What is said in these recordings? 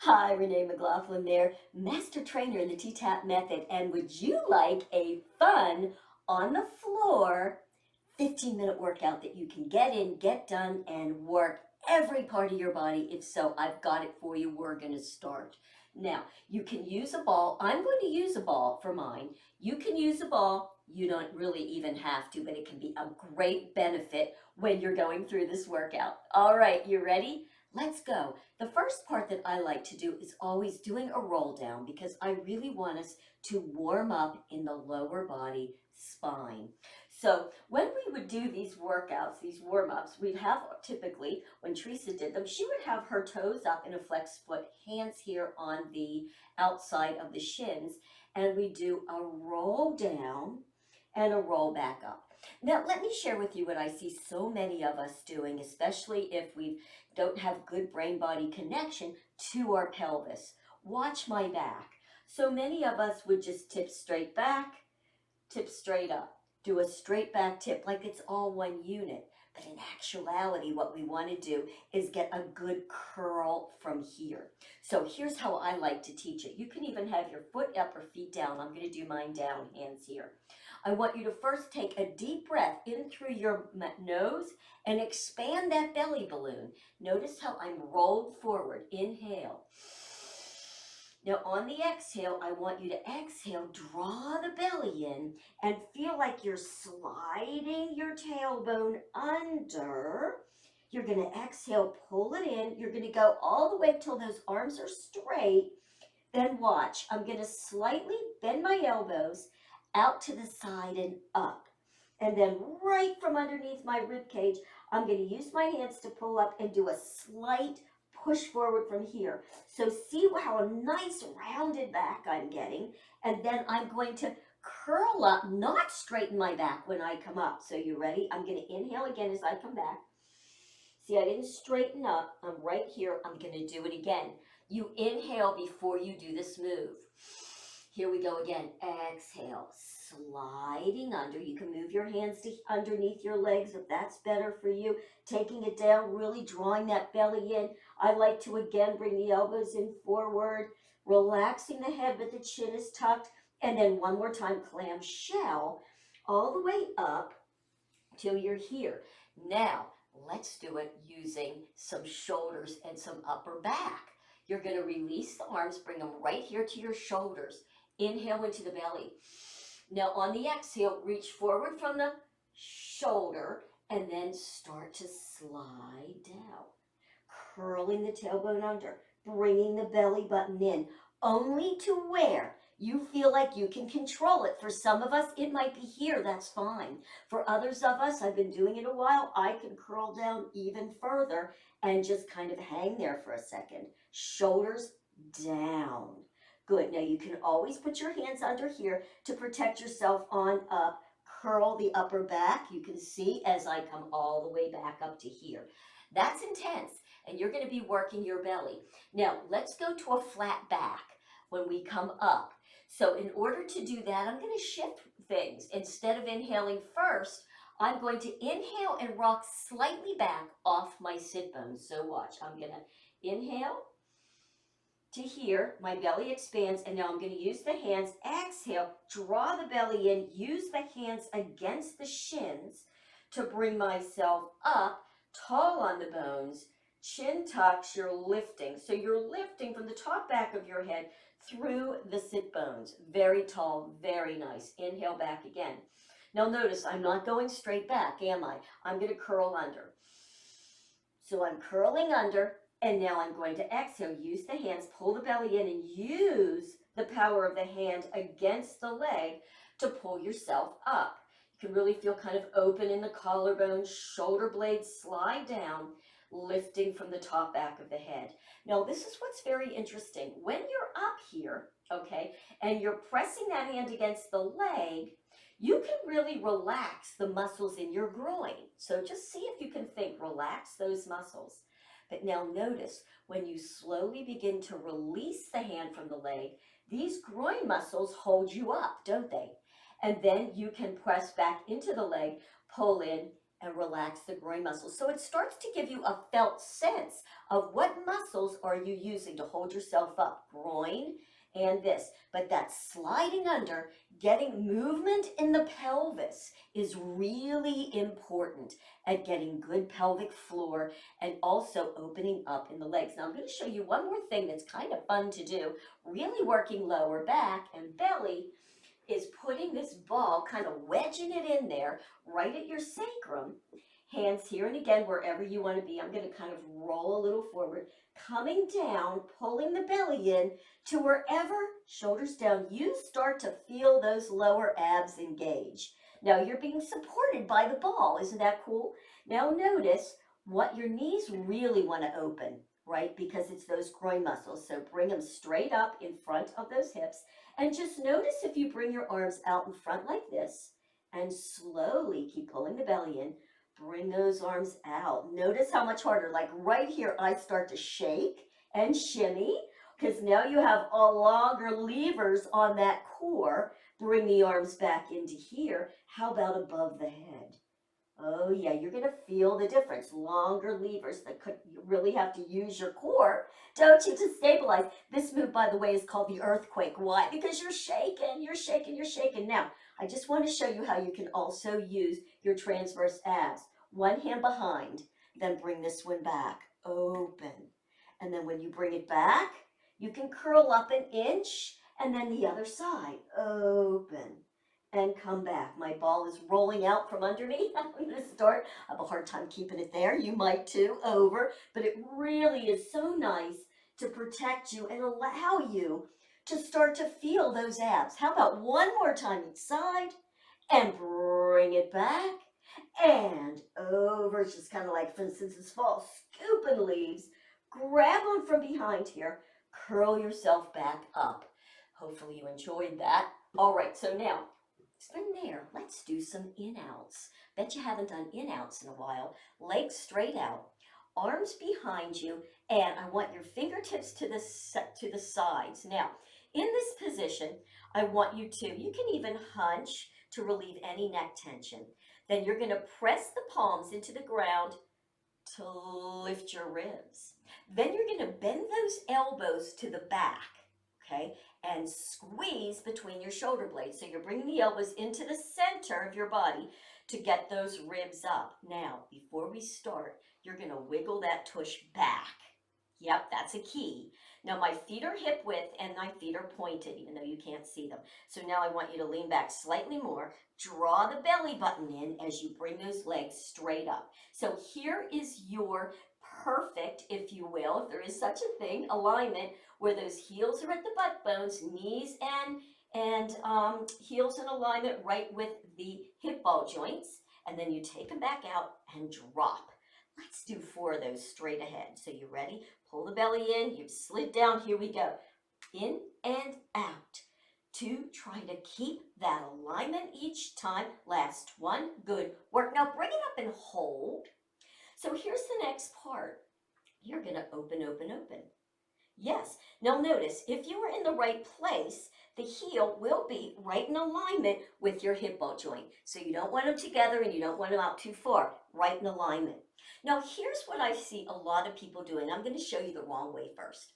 Hi, Renee McLaughlin there, master trainer in the T-Tapp method. And would you like a fun, on the floor, 15-minute workout that you can get in, get done, and work every part of your body? If so, I've got it for you. We're going to start. Now, you can use a ball. I'm going to use a ball for mine. You can use a ball. You don't really even have to, but it can be a great benefit when you're going through this workout. All right, you ready? Let's go. The first part that I like to do is always doing a roll down because I really want us to warm up in the lower body spine. So when we would do these workouts, these warm-ups, we'd have typically, when Teresa did them, she would have her toes up in a flex foot, hands here on the outside of the shins, and we do a roll down and a roll back up. Now, let me share with you what I see so many of us doing, especially if we don't have good brain-body connection to our pelvis. Watch my back. So many of us would just tip straight back, tip straight up. Do a straight back tip like it's all one unit. But in actuality, what we want to do is get a good curl from here. So here's how I like to teach it. You can even have your foot up or feet down. I'm going to do mine down, hands here. I want you to first take a deep breath in through your nose and expand that belly balloon. Notice how I'm rolled forward. Inhale. Now on the exhale, I want you to exhale, draw the belly in, and feel like you're sliding your tailbone under. You're going to exhale, pull it in. You're going to go all the way till those arms are straight. Then watch. I'm going to slightly bend my elbows out to the side and up. And then right from underneath my rib cage, I'm going to use my hands to pull up and do a slight push forward from here. So see how a nice rounded back I'm getting. And then I'm going to curl up, not straighten my back when I come up. So you ready? I'm going to inhale again as I come back. See, I didn't straighten up. I'm right here. I'm going to do it again. You inhale before you do this move. Here we go again. Exhale, sliding under. You can move your hands to underneath your legs if that's better for you. Taking it down, really drawing that belly in. I like to again bring the elbows in forward, relaxing the head but the chin is tucked. And then one more time, clamshell all the way up till you're here. Now, let's do it using some shoulders and some upper back. You're going to release the arms, bring them right here to your shoulders. Inhale into the belly. Now on the exhale, reach forward from the shoulder and then start to slide down. Curling the tailbone under, bringing the belly button in, only to where you feel like you can control it. For some of us, it might be here, that's fine. For others of us, I've been doing it a while, I can curl down even further and just kind of hang there for a second. Shoulders down. Good, now you can always put your hands under here to protect yourself on up. Curl the upper back. You can see as I come all the way back up to here. That's intense, and you're going to be working your belly. Now, let's go to a flat back when we come up. So in order to do that, I'm going to shift things. Instead of inhaling first, I'm going to inhale and rock slightly back off my sit bones. So watch, I'm going to inhale to here, my belly expands, and now I'm going to use the hands. Exhale, draw the belly in, use the hands against the shins to bring myself up, tall on the bones, chin tucks, you're lifting. So you're lifting from the top back of your head through the sit bones. Very tall, very nice. Inhale back again. Now notice, I'm not going straight back, am I? I'm going to curl under. So I'm curling under, and now I'm going to exhale. Use the hands, pull the belly in, and use the power of the hand against the leg to pull yourself up. You can really feel kind of open in the collarbone, shoulder blades slide down, lifting from the top back of the head. Now, this is what's very interesting. When you're up here, okay, and you're pressing that hand against the leg, you can really relax the muscles in your groin. So just see if you can think, relax those muscles. But now notice, when you slowly begin to release the hand from the leg, these groin muscles hold you up, don't they? And then you can press back into the leg, pull in, and relax the groin muscles. So it starts to give you a felt sense of what muscles are you using to hold yourself up, groin and this. But that sliding under, getting movement in the pelvis is really important at getting good pelvic floor and also opening up in the legs. Now I'm going to show you one more thing that's kind of fun to do, really working lower back and belly, is putting this ball, kind of wedging it in there right at your sacrum, hands here and again wherever you want to be. I'm going to kind of roll a little forward, coming down, pulling the belly in to wherever, shoulders down, you start to feel those lower abs engage. Now you're being supported by the ball. Isn't that cool? Now notice what your knees really want to open, right? Because it's those groin muscles. So bring them straight up in front of those hips. And just notice if you bring your arms out in front like this and slowly keep pulling the belly in, bring those arms out. Notice how much harder, like right here, I start to shake and shimmy because now you have a longer levers on that core. Bring the arms back into here. How about above the head? Oh yeah, you're going to feel the difference. Longer levers that could, you really have to use your core, don't you, to stabilize. This move, by the way, is called the earthquake. Why? Because you're shaking, you're shaking, you're shaking. Now, I just want to show you how you can also use your transverse abs. One hand behind, then bring this one back, open. And then when you bring it back, you can curl up an inch, and then the other side, open. And come back. My ball is rolling out from under me. I'm going to start. I have a hard time keeping it there. You might too. Over. But it really is so nice to protect you and allow you to start to feel those abs. How about one more time each side? And bring it back. And over. It's just kind of like, for instance, this fall, scooping leaves. Grab them from behind here. Curl yourself back up. Hopefully you enjoyed that. All right, so now, from there, let's do some in-outs. Bet you haven't done in-outs in a while. Legs straight out, arms behind you, and I want your fingertips to the sides. Now, in this position, I want you can even hunch to relieve any neck tension. Then you're going to press the palms into the ground to lift your ribs. Then you're going to bend those elbows to the back, okay? And squeeze between your shoulder blades. So you're bringing the elbows into the center of your body to get those ribs up. Now, before we start, you're going to wiggle that tush back. Yep, that's a key. Now my feet are hip width and my feet are pointed, even though you can't see them. So now I want you to lean back slightly more. Draw the belly button in as you bring those legs straight up. So here is your perfect, if you will, if there is such a thing, alignment where those heels are at the butt bones, knees and heels in alignment right with the hip ball joints. And then you take them back out and drop. Let's do 4 of those straight ahead. So you ready? Pull the belly in. You've slid down. Here we go. In and out. 2. Try to keep that alignment each time. Last 1. Good work. Now bring it up and hold. So here's the next part. You're going to open, open, open. Yes. Now notice, if you are in the right place, the heel will be right in alignment with your hip ball joint. So you don't want them together and you don't want them out too far. Right in alignment. Now here's what I see a lot of people doing. I'm going to show you the wrong way first.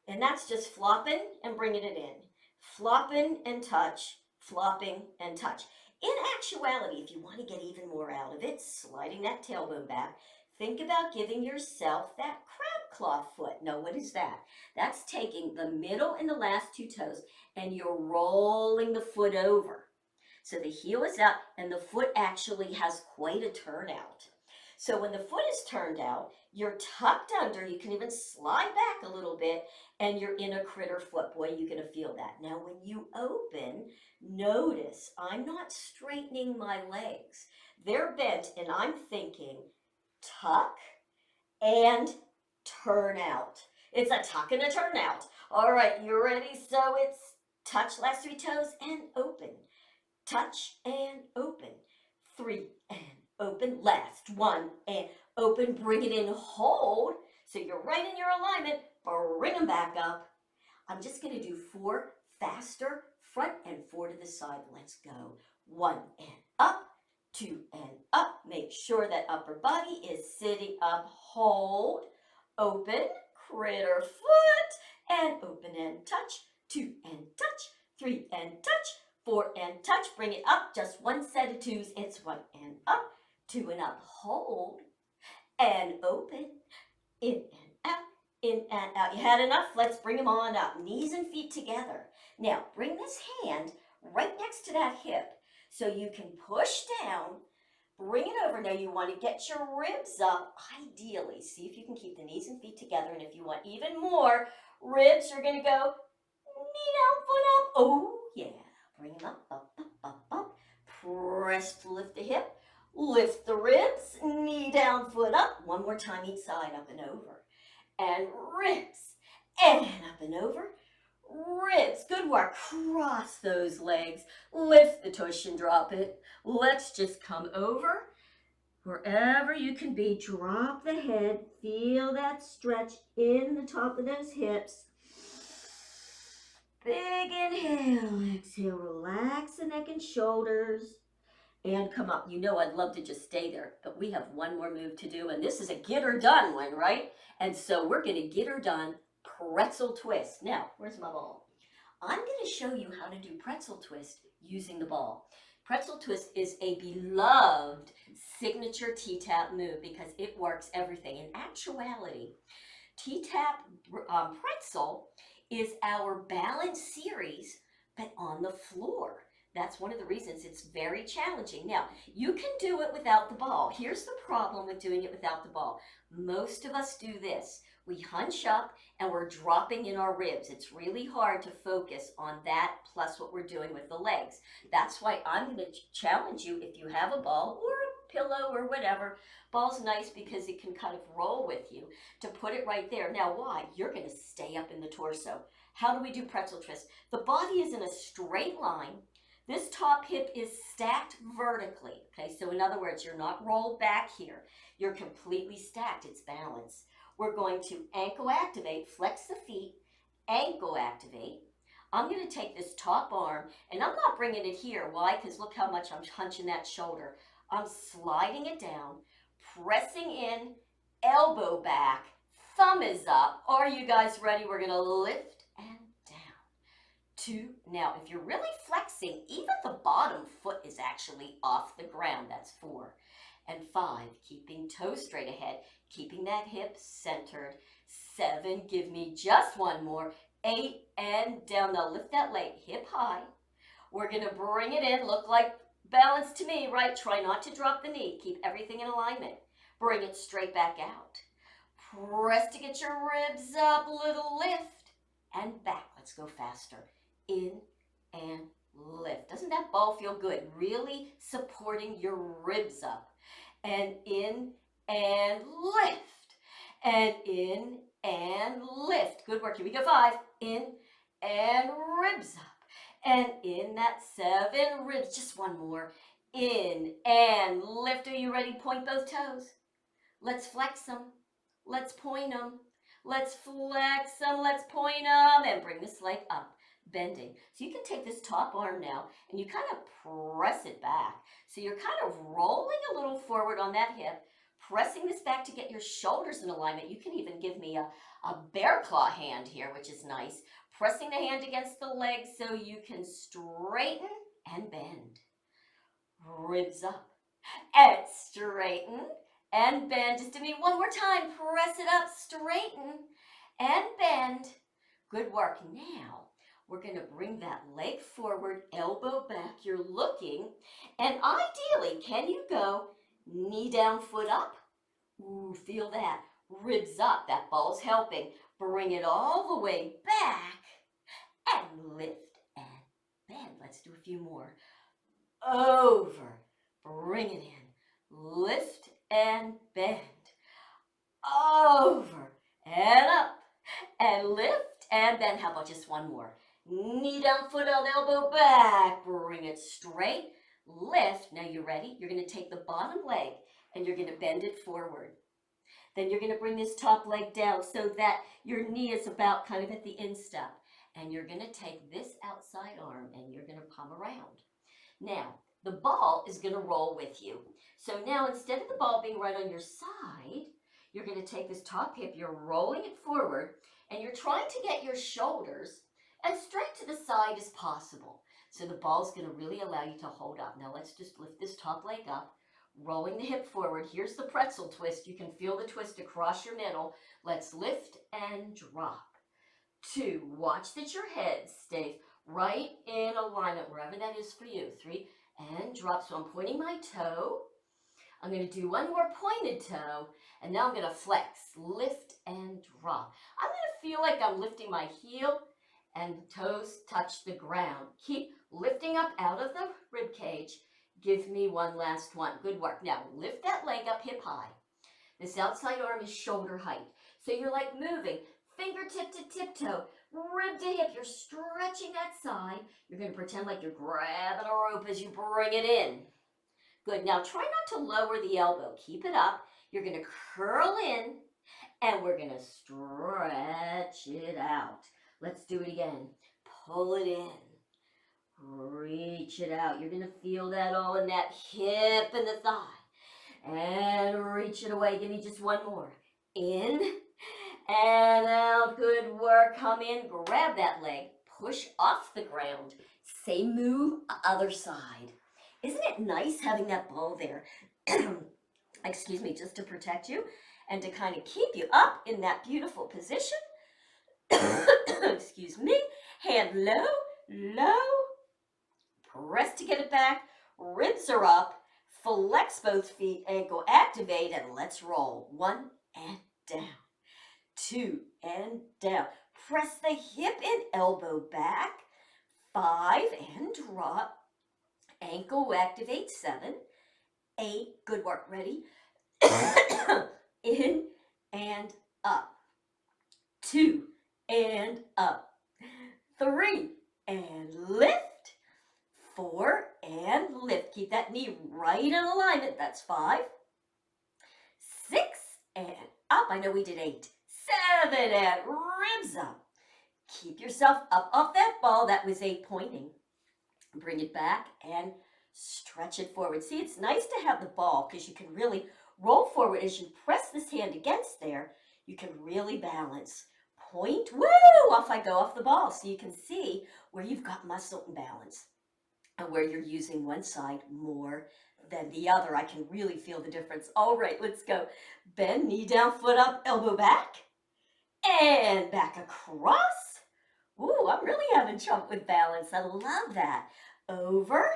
And that's just flopping and bringing it in. Flopping and touch, flopping and touch. In actuality, if you want to get even more out of it, sliding that tailbone back, think about giving yourself that crab claw foot. Now, what is that? That's taking the middle and the last 2 toes and you're rolling the foot over. So the heel is out and the foot actually has quite a turnout. So when the foot is turned out, you're tucked under, you can even slide back a little bit, and you're in a critter foot. Boy, you're going to feel that. Now when you open, notice I'm not straightening my legs. They're bent, and I'm thinking tuck and turn out. It's a tuck and a turn out. All right, you ready? So it's touch last 3 toes and open. Touch and open. 3 and open. Last 1 and open. Bring it in, hold. So you're right in your alignment. Bring them back up. I'm just going to do 4 faster, front and 4 to the side. Let's go. 1 and up, 2 and up. Make sure that upper body is sitting up. Hold, open, critter foot, and open and touch. 2 and touch, 3 and touch, 4 and touch. Bring it up, just one set of 2s. It's 1 and up, 2 and up. Hold and open, in and out, in and out. You had enough? Let's bring them on up. Knees and feet together. Now, bring this hand right next to that hip so you can push down. Bring it over. Now you want to get your ribs up, ideally. See if you can keep the knees and feet together. And if you want even more ribs, you're going to go knee down, foot up. Oh, yeah. Bring them up, up, up, up, up. Press to lift the hip. Lift the ribs. Knee down, foot up. One more time each side, up and over. And ribs. And up and over. Ribs. Good work. Cross those legs. Lift the tush and drop it. Let's just come over. Wherever you can be, drop the head. Feel that stretch in the top of those hips. Big inhale. Exhale. Relax the neck and shoulders. And come up. You know I'd love to just stay there, but we have one more move to do, and this is a get her done one, right? And so we're going to get her done pretzel twist. Now, where's my ball? I'm going to show you how to do pretzel twist using the ball. Pretzel twist is a beloved signature T-Tapp move because it works everything. In actuality, T-Tapp pretzel is our balance series, but on the floor. That's one of the reasons it's very challenging. Now, you can do it without the ball. Here's the problem with doing it without the ball. Most of us do this. We hunch up and we're dropping in our ribs. It's really hard to focus on that plus what we're doing with the legs. That's why I'm going to challenge you, if you have a ball or a pillow or whatever. Ball's nice because it can kind of roll with you, to put it right there. Now, why? You're going to stay up in the torso. How do we do pretzel twist? The body is in a straight line. This top hip is stacked vertically, okay? So in other words, you're not rolled back here. You're completely stacked. It's balanced. We're going to ankle activate, flex the feet, ankle activate. I'm going to take this top arm, and I'm not bringing it here. Why? Because look how much I'm hunching that shoulder. I'm sliding it down, pressing in, elbow back, thumb is up. Are you guys ready? We're going to lift and 2. Now, if you're really flexing, even the bottom foot is actually off the ground. That's 4. And 5, keeping toes straight ahead, keeping that hip centered. 7, give me just one more. 8, and down. Now, lift that leg, hip high. We're going to bring it in. Look like balance to me, right? Try not to drop the knee. Keep everything in alignment. Bring it straight back out. Press to get your ribs up. Little lift. And back. Let's go faster. In and lift. Doesn't that ball feel good? Really supporting your ribs up. And in and lift. And in and lift. Good work. Here we go. 5. In and ribs up. And in that 7 ribs. Just one more. In and lift. Are you ready? Point both toes. Let's flex them. Let's point them. Let's flex them. Let's point them. And bring this leg up. Bending. So you can take this top arm now and you kind of press it back. So you're kind of rolling a little forward on that hip, pressing this back to get your shoulders in alignment. You can even give me a bear claw hand here, which is nice. Pressing the hand against the leg so you can straighten and bend. Ribs up and straighten and bend. Just do me one more time. Press it up, straighten and bend. Good work. Now, we're going to bring that leg forward, elbow back. You're looking, and ideally, can you go knee down, foot up? Ooh, feel that. Ribs up. That ball's helping. Bring it all the way back and lift and bend. Let's do a few more. Over. Bring it in. Lift and bend. Over and up and lift and bend. How about just one more? Knee down, foot out, elbow back. Bring it straight. Lift. Now you're ready. You're going to take the bottom leg and you're going to bend it forward. Then you're going to bring this top leg down so that your knee is about kind of at the instep. And you're going to take this outside arm and you're going to palm around. Now, the ball is going to roll with you. So now instead of the ball being right on your side, you're going to take this top hip, you're rolling it forward, and you're trying to get your shoulders as straight to the side as possible. So the ball's going to really allow you to hold up. Now let's just lift this top leg up, rolling the hip forward. Here's the pretzel twist. You can feel the twist across your middle. Let's lift and drop. 2, watch that your head stays right in alignment, wherever that is for you. 3, and drop. So I'm pointing my toe. I'm going to do one more pointed toe, and now I'm going to flex, lift, and drop. I'm going to feel like I'm lifting my heel and toes touch the ground. Keep lifting up out of the rib cage. Give me one last one. Good work. Now lift that leg up hip high. This outside arm is shoulder height. So you're like moving fingertip to tiptoe, rib to hip. You're stretching that side. You're going to pretend like you're grabbing a rope as you bring it in. Good. Now try not to lower the elbow. Keep it up. You're going to curl in, and we're going to stretch it out. Let's do it again. Pull it in. Reach it out. You're going to feel that all in that hip and the thigh. And reach it away. Give me just one more. In and out. Good work. Come in. Grab that leg. Push off the ground. Same move, other side. Isn't it nice having that ball there? Excuse me, just to protect you and to kind of keep you up in that beautiful position. Excuse me. Hand low, low. Press to get it back. Ribs are up. Flex both feet. Ankle activate, and let's roll. 1 and down. 2 and down. Press the hip and elbow back. 5 and drop. Ankle activate. 7, 8. Good work. Ready? In and up. 2 and up. 3 and lift. 4 and lift. Keep that knee right in alignment. That's 5. 6 and up. I know we did 8. 7 and ribs up. Keep yourself up off that ball. That was 8 pointing. Bring it back and stretch it forward. See, it's nice to have the ball because you can really roll forward as you press this hand against there. You can really balance. Point, woo, off I go off the ball. So you can see where you've got muscle and balance and where you're using one side more than the other. I can really feel the difference. All right, let's go. Bend, knee down, foot up, elbow back, and back across. Ooh, I'm really having trouble with balance. I love that. Over.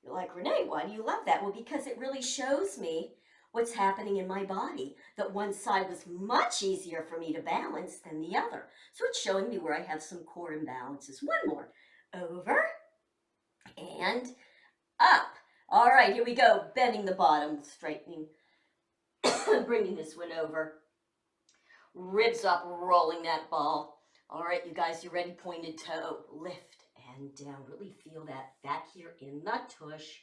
You're like, Renee, why do you love that? Well, because it really shows me what's happening in my body, that one side was much easier for me to balance than the other. So it's showing me where I have some core imbalances. One more. Over and up. All right, here we go. Bending the bottom, straightening, bringing this one over. Ribs up, rolling that ball. All right, you guys, you ready? Pointed toe, lift and down. Really feel that back here in the tush.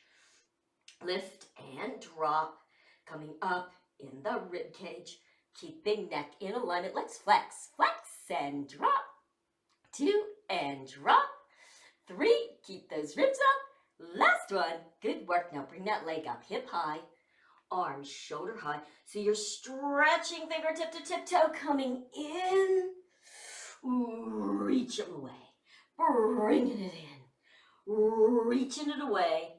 Lift and drop. Coming up in the rib cage. Keeping neck in alignment. Let's flex. Flex and drop. 2 and drop. 3. Keep those ribs up. Last one. Good work. Now bring that leg up. Hip high. Arms shoulder high. So you're stretching fingertip to tiptoe. Coming in. Reach them away. Bringing it in. Reaching it away.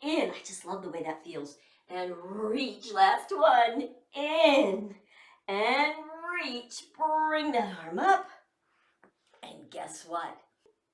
In. I just love the way that feels. And reach. Last one. In. And reach. Bring that arm up. And guess what?